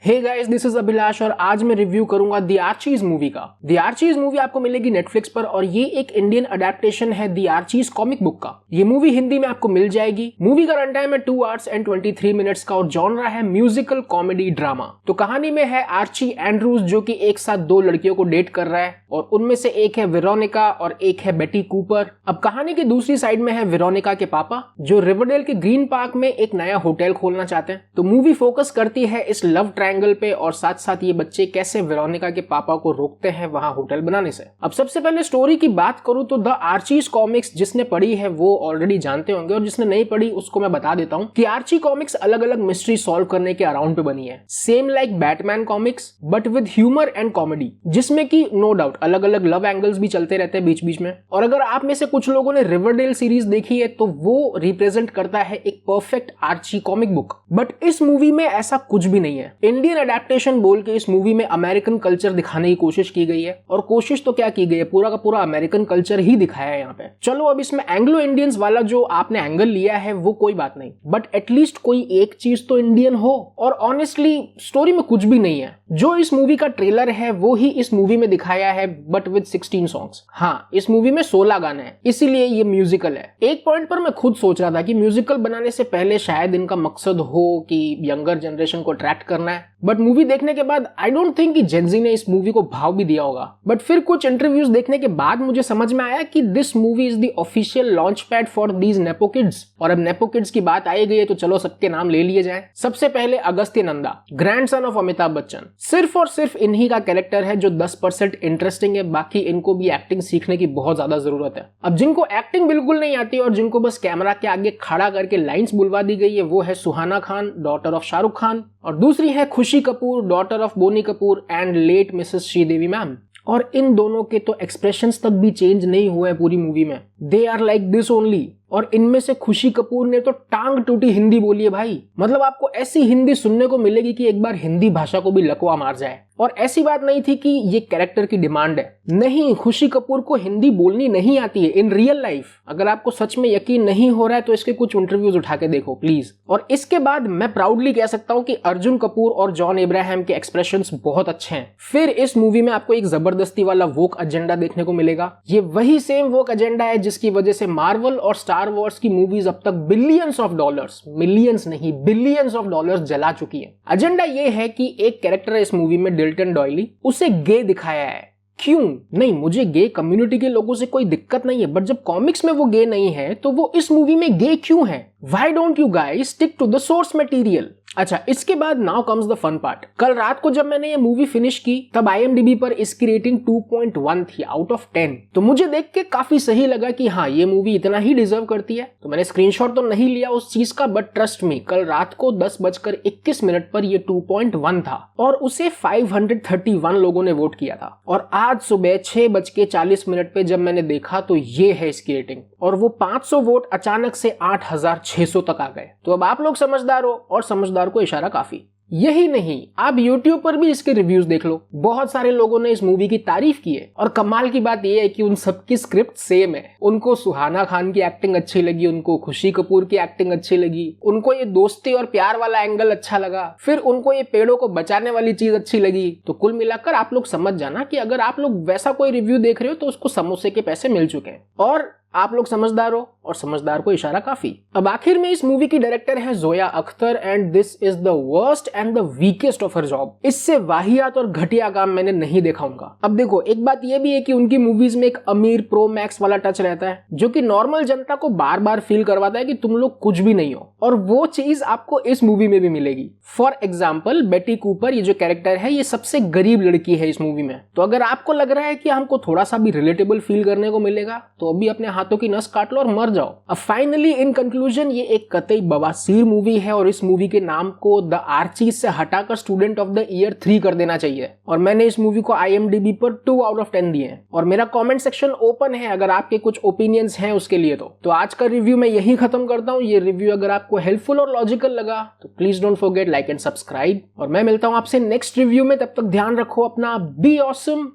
Hey guys, this is Abhilash और आज मैं रिव्यू करूंगा द आर्चीज मूवी का। द आर्चीज मूवी आपको मिलेगी नेटफ्लिक्स पर और ये एक इंडियन अडेप्टेशन है द आर्चीज कॉमिक बुक का। ये मूवी हिंदी में आपको मिल जाएगी। मूवी का रन टाइम है 2 hours and 23 minutes का और जॉनरा है म्यूजिकल कॉमेडी ड्रामा। तो कहानी में है आर्ची एंड्रूज जो कि एक साथ 2 लड़कियों को डेट कर रहा है और उनमें से एक है वेरोनिका और एक है बेटी कूपर। अब कहानी की दूसरी साइड में है वेरोनिका के पापा जो रिवरडेल के ग्रीन पार्क में एक नया होटल खोलना चाहते हैं। तो मूवी फोकस करती है इस लव ट्रायंगल पे और साथ साथ ये बच्चे कैसे वेरोनिका के पापा को रोकते हैं वहां होटल बनाने से। अब सबसे पहले स्टोरी की बात करूं तो द आर्चीज कॉमिक्स जिसने पढ़ी है वो ऑलरेडी जानते होंगे और जिसने नहीं पढ़ी उसको मैं बता देता हूं कि आर्ची कॉमिक्स अलग अलग मिस्ट्री सॉल्व करने के अराउंड पे बनी है, same like Batman comics but with humour and comedy, जिसमें कि नो डाउट अलग अलग लव एंगल्स भी चलते रहते हैं बीच बीच में। और अगर आप में से कुछ लोगों ने रिवरडेल सीरीज देखी है तो वो रिप्रेजेंट करता है एक perfect Archie comic book. But इस मूवी में ऐसा कुछ भी नहीं है। इंडियन अडेप्टेशन बोल के इस मूवी में अमेरिकन कल्चर दिखाने की कोशिश की गई है और कोशिश तो क्या की गई है, पूरा का पूरा अमेरिकन कल्चर ही दिखाया है यहाँ पे। चलो अब इसमें एंग्लो इंडियंस वाला जो आपने एंगल लिया है वो कोई बात नहीं, बट एटलीस्ट कोई एक चीज तो इंडियन हो। और ऑनेस्टली स्टोरी में कुछ भी नहीं है। जो इस मूवी का ट्रेलर है वो ही इस मूवी में दिखाया है बट विद 16 सॉन्ग्स। हाँ, इस मूवी में 16 गाने हैं, इसीलिए ये म्यूजिकल है। एक पॉइंट पर मैं खुद सोच रहा था कि म्यूजिकल बनाने से पहले शायद इनका मकसद हो कि यंगर जनरेशन को अट्रैक्ट करना है, बट मूवी देखने के बाद आई डोंट थिंक कि जेनजी ने इस मूवी को भाव भी दिया होगा। बट फिर कुछ इंटरव्यूज देखने के बाद मुझे समझ में आया कि this movie is the official launch pad for these nepo kids. और अब नेपो किड्स की बात आई गई है तो चलो सबके नाम ले लिए जाएं। सबसे पहले अगस्त्य नंदा, ग्रैंडसन ऑफ अमिताभ बच्चन। सिर्फ और सिर्फ इन्हीं का कैरेक्टर है जो 10% इंटरेस्टिंग है, बाकी इनको भी एक्टिंग सीखने की बहुत ज्यादा जरूरत है। अब जिनको एक्टिंग बिल्कुल नहीं आती और जिनको बस कैमरा के आगे खड़ा करके लाइंस बुलवा दी गई है वो है सुहाना खान, डॉटर ऑफ शाहरुख खान, और दूसरी है Khushi Kapoor, daughter of Boney Kapoor and late Mrs Sridevi ma'am. और इन दोनों के तो एक्सप्रेशंस तक भी चेंज नहीं हुए पूरी मूवी में, they are like this only. और इनमें से खुशी कपूर ने तो टांग टूटी हिंदी बोली है भाई। मतलब आपको ऐसी हिंदी सुनने को मिलेगी कि एक बार हिंदी भाषा को भी लकवा मार जाए। और ऐसी बात नहीं थी कि ये कैरेक्टर की डिमांड है, नहीं, खुशी कपूर को हिंदी बोलनी नहीं आती है इन रियल लाइफ। अगर आपको सच में यकीन नहीं हो रहा है तो इसके कुछ इंटरव्यूज उठा के देखो प्लीज। और इसके बाद मैं प्राउडली कह सकता हूं कि अर्जुन कपूर और जॉन इब्राहिम के एक्सप्रेशंस बहुत अच्छे हैं। फिर इस मूवी में आपको एक जबरदस्ती वाला वोक एजेंडा देखने को मिलेगा। ये वही सेम वोक एजेंडा है जिसकी वजह से मार्वल और स्टार वॉर्स की मूवीज अब तक बिलियंस ऑफ डॉलर्स, मिलियंस नहीं बिलियंस ऑफ डॉलर्स जला चुकी है। एजेंडा ये है कि एक कैरेक्टर है इस मूवी में डिल्टन डॉयली, उसे गे दिखाया है। क्यों नहीं, मुझे गे कम्युनिटी के लोगों से कोई दिक्कत नहीं है, बट जब कॉमिक्स में वो गे नहीं है तो वो इस मूवी में गे क्यों है? Why don't you guys stick to the source material? अच्छा, इसके बाद now comes the fun part. कल रात को जब मैंने ये मूवी फिनिश की तब IMDb पर इसकी रेटिंग 2.1 थी आउट ऑफ 10। तो मुझे देख के काफी सही लगा कि हाँ, ये मूवी इतना ही डिजर्व करती है। तो मैंने स्क्रीनशॉट तो नहीं लिया उस चीज का, बट ट्रस्ट मी, कल रात को 10:21 पर ये 2.1 था और उसे 531 लोगों ने वोट किया था। और आज सुबह 6:40 पे जब मैंने देखा तो ये है इसकी रेटिंग, और वो 500 वोट अचानक से 8600 तक आ गए। तो अब आप लोग समझदार हो और समझदार को इशारा काफी। यही नहीं, आप YouTube पर भी इसके रिव्यूज देख लो, बहुत सारे लोगों ने इस मूवी की तारीफ की है। और कमाल की बात यह है कि उन सबकी स्क्रिप्ट सेम है। उनको सुहाना खान की एक्टिंग अच्छी लगी, उनको खुशी कपूर की एक्टिंग अच्छी लगी, उनको ये दोस्ती और प्यार वाला एंगल अच्छा लगा, फिर उनको ये पेड़ों को बचाने वाली चीज अच्छी लगी। तो कुल मिलाकर आप लोग समझ जाना कि अगर आप लोग वैसा कोई रिव्यू देख रहे हो तो उसको समोसे के पैसे मिल चुके हैं। और आप लोग समझदार हो और समझदार को इशारा काफी। अब आखिर में इस मूवी की डायरेक्टर है Zoya Akhtar and this is the worst and the weakest of her job. इससे वाहियात और घटिया काम मैंने नहीं देखा उनका। अब देखो, एक बात यह भी है कि उनकी मूवीज में एक अमीर प्रो मैक्स वाला टच रहता है जो कि नॉर्मल जनता को बार बार फील करवाता है कि तुम लोग कुछ भी नहीं हो, और वो चीज आपको इस मूवी में भी मिलेगी। फॉर एग्जाम्पल, बेटी कूपर ये जो कैरेक्टर है ये सबसे गरीब लड़की है इस मूवी में। तो अगर आपको लग रहा है कि हमको थोड़ा सा भी रिलेटेबल फील करने को मिलेगा तो अभी अपने हाथों की नस काट लो और मर जाओ। अब फाइनली इन कंक्लूजन ये एक कतई बवासीर मूवी है और इस मूवी के नाम को द आर्चीज से हटाकर स्टूडेंट ऑफ द ईयर 3 कर देना चाहिए। और मैंने इस मूवी को IMDb पर 2 आउट ऑफ 10 दिए हैं। और मेरा कमेंट सेक्शन ओपन है अगर आपके कुछ ओपिनियंस हैं उसके लिए। तो आज का रिव्यू मैं यही खत्म करता हूँ। ये रिव्यू अगर आपको हेल्पफुल और लॉजिकल लगा तो please don't forget like and subscribe. और मैं मिलता हूँ आपसे नेक्स्ट रिव्यू में, तब तक ध्यान रखो अपना, बी ऑसम,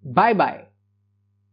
बाय बाय।